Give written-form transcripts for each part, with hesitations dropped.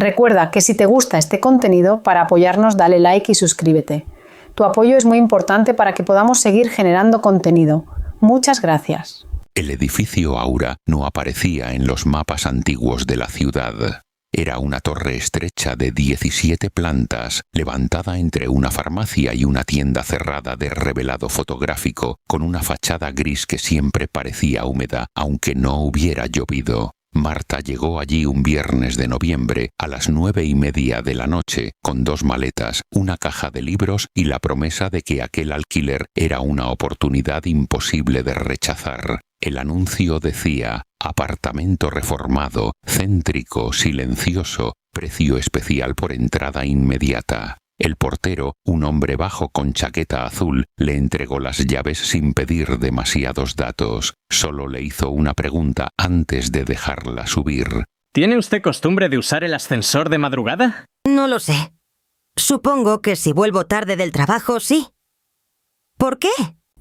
Recuerda que si te gusta este contenido, para apoyarnos dale like y suscríbete. Tu apoyo es muy importante para que podamos seguir generando contenido. Muchas gracias. El edificio Aura no aparecía en los mapas antiguos de la ciudad. Era una torre estrecha de 17 plantas, levantada entre una farmacia y una tienda cerrada de revelado fotográfico, con una fachada gris que siempre parecía húmeda, aunque no hubiera llovido. Marta llegó allí un viernes de noviembre a las 9:30 de la noche, con 2 maletas, una caja de libros y la promesa de que aquel alquiler era una oportunidad imposible de rechazar. El anuncio decía: apartamento reformado, céntrico, silencioso, precio especial por entrada inmediata. El portero, un hombre bajo con chaqueta azul, le entregó las llaves sin pedir demasiados datos. Solo le hizo una pregunta antes de dejarla subir. ¿Tiene usted costumbre de usar el ascensor de madrugada? No lo sé. Supongo que si vuelvo tarde del trabajo, sí. ¿Por qué?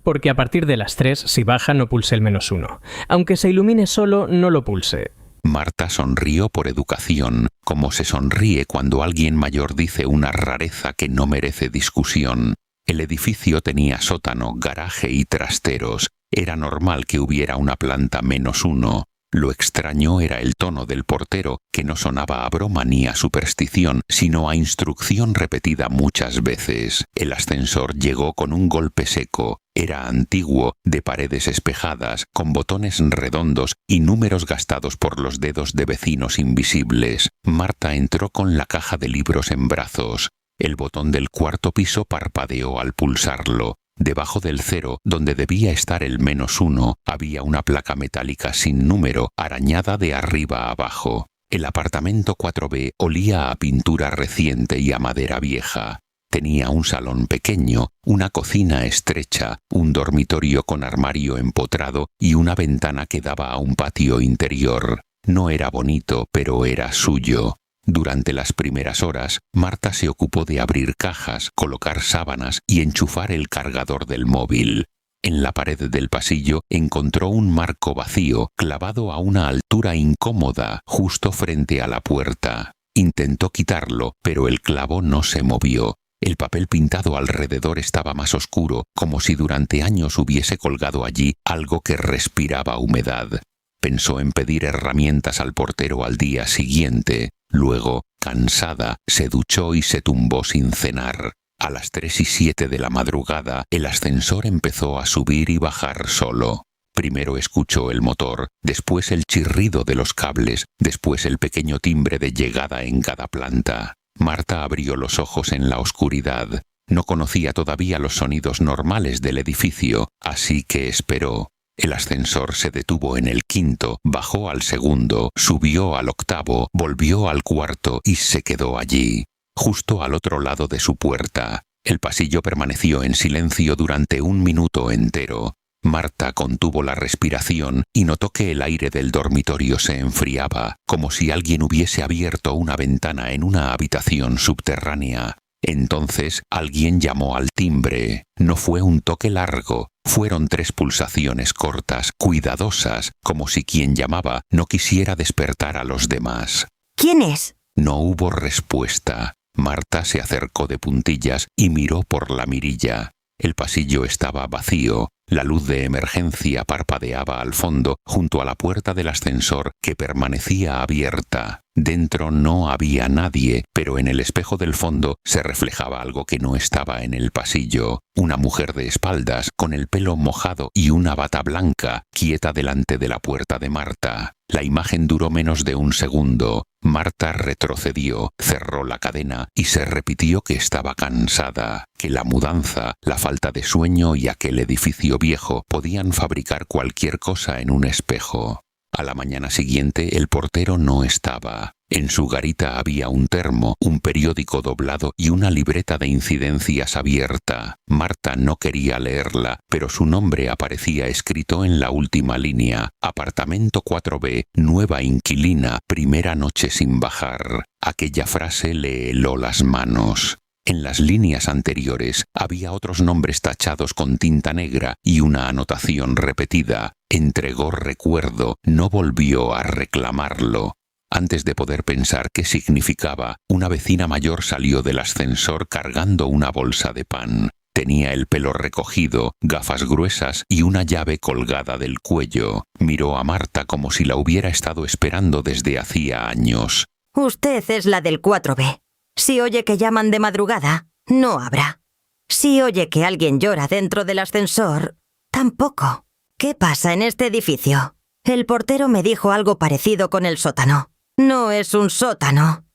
Porque a partir de las 3, si baja, no pulse el -1. Aunque se ilumine solo, no lo pulse. Marta sonrió por educación, como se sonríe cuando alguien mayor dice una rareza que no merece discusión. El edificio tenía sótano, garaje y trasteros. Era normal que hubiera una planta -1. Lo extraño era el tono del portero, que no sonaba a broma ni a superstición, sino a instrucción repetida muchas veces. El ascensor llegó con un golpe seco. Era antiguo, de paredes espejadas, con botones redondos y números gastados por los dedos de vecinos invisibles. Marta entró con la caja de libros en brazos. El botón del 4.º piso parpadeó al pulsarlo. Debajo del 0, donde debía estar el -1, había una placa metálica sin número, arañada de arriba a abajo. El apartamento 4B olía a pintura reciente y a madera vieja. Tenía un salón pequeño, una cocina estrecha, un dormitorio con armario empotrado y una ventana que daba a un patio interior. No era bonito, pero era suyo. Durante las primeras horas, Marta se ocupó de abrir cajas, colocar sábanas y enchufar el cargador del móvil. En la pared del pasillo encontró un marco vacío, clavado a una altura incómoda, justo frente a la puerta. Intentó quitarlo, pero el clavo no se movió. El papel pintado alrededor estaba más oscuro, como si durante años hubiese colgado allí algo que respiraba humedad. Pensó en pedir herramientas al portero al día siguiente. Luego, cansada, se duchó y se tumbó sin cenar. A las 3:07 de la madrugada, el ascensor empezó a subir y bajar solo. Primero escuchó el motor, después el chirrido de los cables, después el pequeño timbre de llegada en cada planta. Marta abrió los ojos en la oscuridad. No conocía todavía los sonidos normales del edificio, así que esperó. El ascensor se detuvo en el 5.º, bajó al 2.º, subió al 8.º, volvió al 4.º y se quedó allí, justo al otro lado de su puerta. El pasillo permaneció en silencio durante 1 minuto entero. Marta contuvo la respiración y notó que el aire del dormitorio se enfriaba, como si alguien hubiese abierto una ventana en una habitación subterránea. Entonces alguien llamó al timbre. No fue un toque largo, fueron 3 pulsaciones cortas, cuidadosas, como si quien llamaba no quisiera despertar a los demás. ¿Quién es? No hubo respuesta. Marta se acercó de puntillas y miró por la mirilla. El pasillo estaba vacío. La luz de emergencia parpadeaba al fondo, junto a la puerta del ascensor, que permanecía abierta. Dentro no había nadie, pero en el espejo del fondo se reflejaba algo que no estaba en el pasillo. Una mujer de espaldas, con el pelo mojado y una bata blanca, quieta delante de la puerta de Marta. La imagen duró menos de 1 segundo. Marta retrocedió, cerró la cadena y se repitió que estaba cansada, que la mudanza, la falta de sueño y aquel edificio viejo podían fabricar cualquier cosa en un espejo. A la mañana siguiente el portero no estaba. En su garita había un termo, un periódico doblado y una libreta de incidencias abierta. Marta no quería leerla, pero su nombre aparecía escrito en la última línea: Apartamento 4B, nueva inquilina, primera noche sin bajar. Aquella frase le heló las manos. En las líneas anteriores había otros nombres tachados con tinta negra y una anotación repetida: entregó recuerdo, no volvió a reclamarlo. Antes de poder pensar qué significaba, una vecina mayor salió del ascensor cargando una bolsa de pan. Tenía el pelo recogido, gafas gruesas y una llave colgada del cuello. Miró a Marta como si la hubiera estado esperando desde hacía años. Usted es la del 4B. Si oye que llaman de madrugada, no abra. Si oye que alguien llora dentro del ascensor, tampoco. ¿Qué pasa en este edificio? El portero me dijo algo parecido con el sótano. No es un sótano.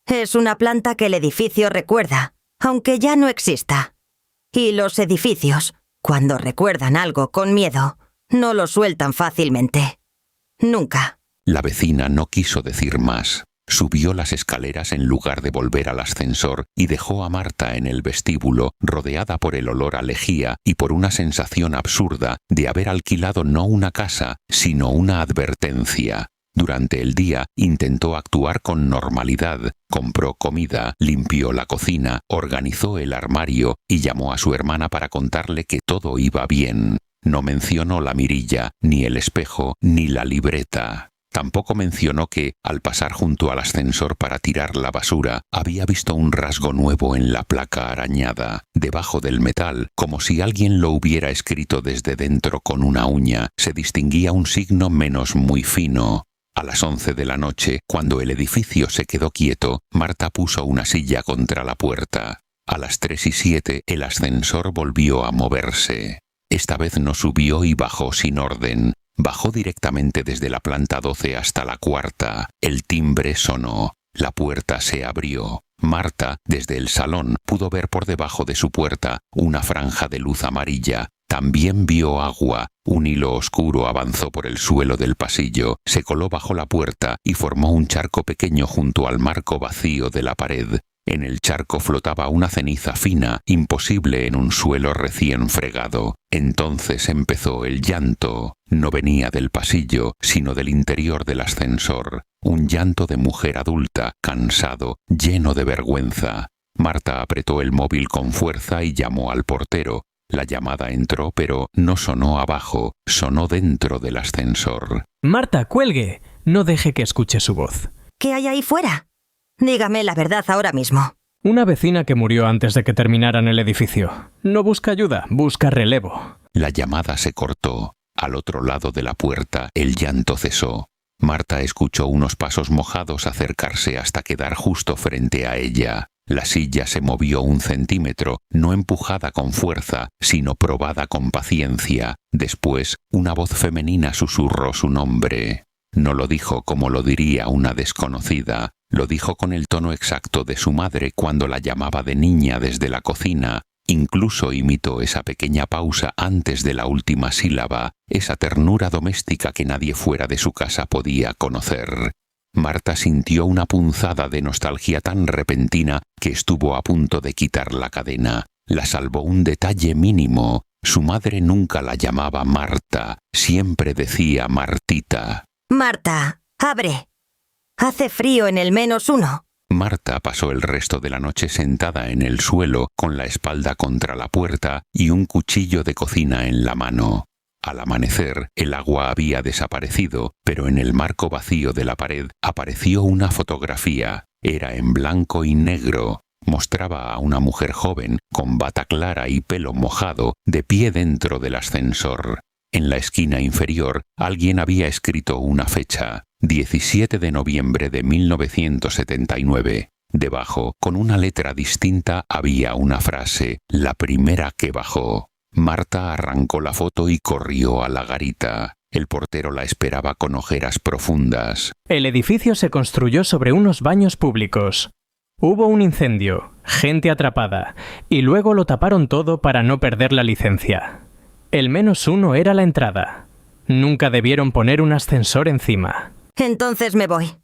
Es una planta que el edificio recuerda, aunque ya no exista. Y los edificios, cuando recuerdan algo con miedo, no lo sueltan fácilmente. Nunca. La vecina no quiso decir más. Subió las escaleras en lugar de volver al ascensor y dejó a Marta en el vestíbulo, rodeada por el olor a lejía y por una sensación absurda de haber alquilado no una casa, sino una advertencia. Durante el día intentó actuar con normalidad, compró comida, limpió la cocina, organizó el armario y llamó a su hermana para contarle que todo iba bien. No mencionó la mirilla, ni el espejo, ni la libreta. Tampoco mencionó que, al pasar junto al ascensor para tirar la basura, había visto un rasgo nuevo en la placa arañada. Debajo del metal, como si alguien lo hubiera escrito desde dentro con una uña, se distinguía un signo menos muy fino. A las 11 de la noche, cuando el edificio se quedó quieto, Marta puso una silla contra la puerta. A las 3:07 el ascensor volvió a moverse. Esta vez no subió y bajó sin orden. Bajó directamente desde la planta 12 hasta la 4ª. El timbre sonó. La puerta se abrió. Marta, desde el salón, pudo ver por debajo de su puerta una franja de luz amarilla. También vio agua. Un hilo oscuro avanzó por el suelo del pasillo, se coló bajo la puerta y formó un charco pequeño junto al marco vacío de la pared. En el charco flotaba una ceniza fina, imposible en un suelo recién fregado. Entonces empezó el llanto. No venía del pasillo, sino del interior del ascensor. Un llanto de mujer adulta, cansado, lleno de vergüenza. Marta apretó el móvil con fuerza y llamó al portero. La llamada entró, pero no sonó abajo, sonó dentro del ascensor. Marta, cuelgue. No deje que escuche su voz. ¿Qué hay ahí fuera? Dígame la verdad ahora mismo. Una vecina que murió antes de que terminaran el edificio. No busca ayuda, busca relevo. La llamada se cortó. Al otro lado de la puerta, el llanto cesó. Marta escuchó unos pasos mojados acercarse hasta quedar justo frente a ella. La silla se movió 1 centímetro, no empujada con fuerza, sino probada con paciencia. Después, una voz femenina susurró su nombre. No lo dijo como lo diría una desconocida. Lo dijo con el tono exacto de su madre cuando la llamaba de niña desde la cocina. Incluso imitó esa pequeña pausa antes de la última sílaba, esa ternura doméstica que nadie fuera de su casa podía conocer. Marta sintió una punzada de nostalgia tan repentina que estuvo a punto de quitar la cadena. La salvó un detalle mínimo. Su madre nunca la llamaba Marta, siempre decía Martita. Marta, abre. Hace frío en el -1. Marta pasó el resto de la noche sentada en el suelo, con la espalda contra la puerta y un cuchillo de cocina en la mano. Al amanecer, el agua había desaparecido, pero en el marco vacío de la pared apareció una fotografía. Era en blanco y negro. Mostraba a una mujer joven, con bata clara y pelo mojado, de pie dentro del ascensor. En la esquina inferior, alguien había escrito una fecha, 17 de noviembre de 1979. Debajo, con una letra distinta, había una frase, la primera que bajó. Marta arrancó la foto y corrió a la garita. El portero la esperaba con ojeras profundas. El edificio se construyó sobre unos baños públicos. Hubo un incendio, gente atrapada, y luego lo taparon todo para no perder la licencia. El -1 era la entrada. Nunca debieron poner un ascensor encima. Entonces me voy.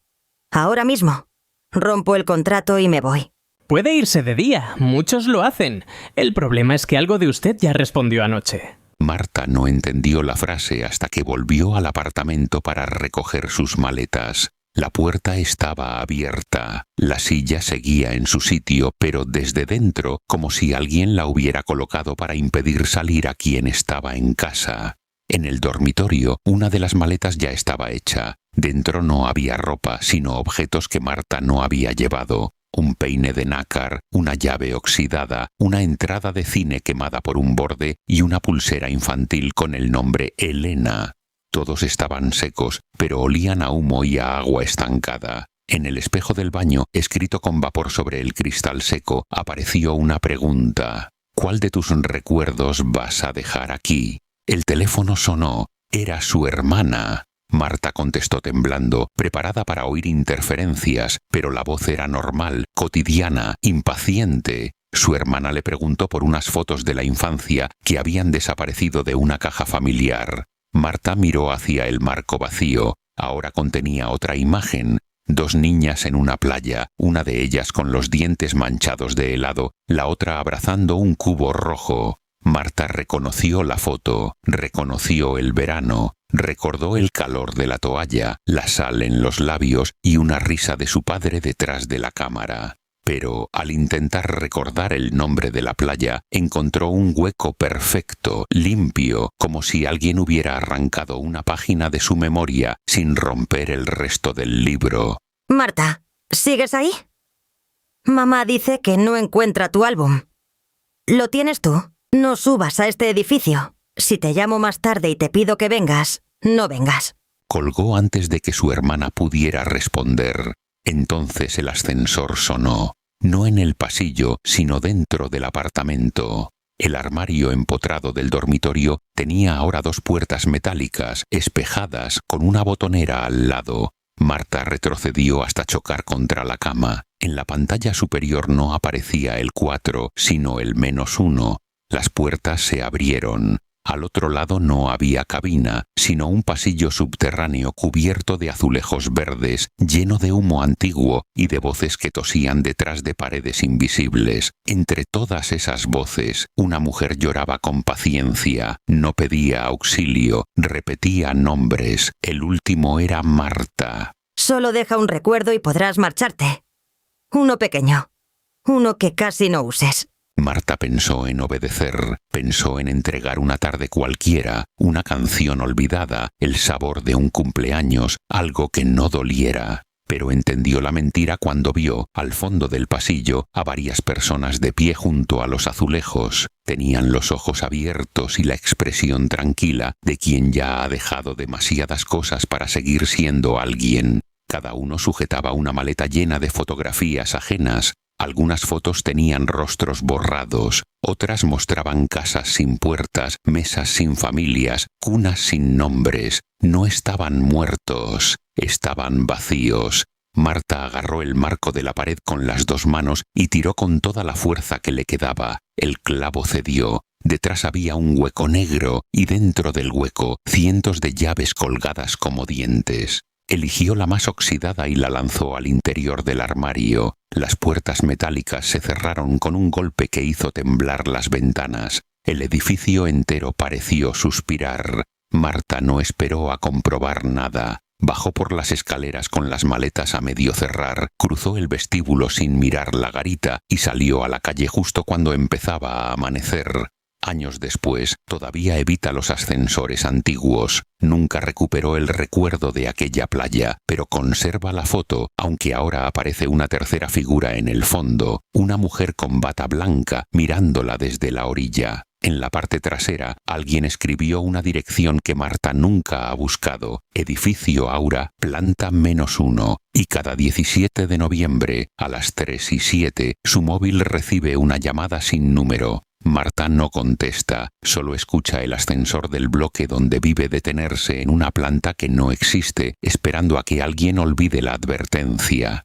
Ahora mismo. Rompo el contrato y me voy. Puede irse de día, muchos lo hacen. El problema es que algo de usted ya respondió anoche. Marta no entendió la frase hasta que volvió al apartamento para recoger sus maletas. La puerta estaba abierta. La silla seguía en su sitio, pero desde dentro, como si alguien la hubiera colocado para impedir salir a quien estaba en casa. En el dormitorio, una de las maletas ya estaba hecha. Dentro no había ropa, sino objetos que Marta no había llevado. Un peine de nácar, una llave oxidada, una entrada de cine quemada por un borde y una pulsera infantil con el nombre Elena. Todos estaban secos, pero olían a humo y a agua estancada. En el espejo del baño, escrito con vapor sobre el cristal seco, apareció una pregunta. ¿Cuál de tus recuerdos vas a dejar aquí? El teléfono sonó. Era su hermana. Marta contestó temblando, preparada para oír interferencias, pero la voz era normal, cotidiana, impaciente. Su hermana le preguntó por unas fotos de la infancia que habían desaparecido de una caja familiar. Marta miró hacia el marco vacío. Ahora contenía otra imagen. 2 niñas en una playa, una de ellas con los dientes manchados de helado, la otra abrazando un cubo rojo. Marta reconoció la foto, reconoció el verano, recordó el calor de la toalla, la sal en los labios y una risa de su padre detrás de la cámara. Pero al intentar recordar el nombre de la playa, encontró un hueco perfecto, limpio, como si alguien hubiera arrancado una página de su memoria sin romper el resto del libro. Marta, ¿sigues ahí? Mamá dice que no encuentra tu álbum. ¿Lo tienes tú? No subas a este edificio. Si te llamo más tarde y te pido que vengas, no vengas. Colgó antes de que su hermana pudiera responder. Entonces el ascensor sonó, no en el pasillo, sino dentro del apartamento. El armario empotrado del dormitorio tenía ahora 2 puertas metálicas, espejadas, con una botonera al lado. Marta retrocedió hasta chocar contra la cama. En la pantalla superior no aparecía el 4, sino el -1. Las puertas se abrieron. Al otro lado no había cabina, sino un pasillo subterráneo cubierto de azulejos verdes, lleno de humo antiguo y de voces que tosían detrás de paredes invisibles. Entre todas esas voces, una mujer lloraba con paciencia, no pedía auxilio, repetía nombres. El último era Marta. Solo deja un recuerdo y podrás marcharte. Uno pequeño. Uno que casi no uses. Marta pensó en obedecer, pensó en entregar una tarde cualquiera, una canción olvidada, el sabor de un cumpleaños, algo que no doliera. Pero entendió la mentira cuando vio, al fondo del pasillo, a varias personas de pie junto a los azulejos. Tenían los ojos abiertos y la expresión tranquila de quien ya ha dejado demasiadas cosas para seguir siendo alguien. Cada uno sujetaba una maleta llena de fotografías ajenas. Algunas fotos tenían rostros borrados, otras mostraban casas sin puertas, mesas sin familias, cunas sin nombres. No estaban muertos, estaban vacíos. Marta agarró el marco de la pared con las 2 manos y tiró con toda la fuerza que le quedaba. El clavo cedió. Detrás había un hueco negro y dentro del hueco cientos de llaves colgadas como dientes. Eligió la más oxidada y la lanzó al interior del armario. Las puertas metálicas se cerraron con un golpe que hizo temblar las ventanas. El edificio entero pareció suspirar. Marta no esperó a comprobar nada. Bajó por las escaleras con las maletas a medio cerrar, cruzó el vestíbulo sin mirar la garita y salió a la calle justo cuando empezaba a amanecer. Años después, todavía evita los ascensores antiguos. Nunca recuperó el recuerdo de aquella playa, pero conserva la foto, aunque ahora aparece una tercera figura en el fondo, una mujer con bata blanca mirándola desde la orilla. En la parte trasera, alguien escribió una dirección que Marta nunca ha buscado: Edificio Aura, planta -1, y cada 17 de noviembre, a las 3:07, su móvil recibe una llamada sin número. Marta no contesta, solo escucha el ascensor del bloque donde vive detenerse en una planta que no existe, esperando a que alguien olvide la advertencia.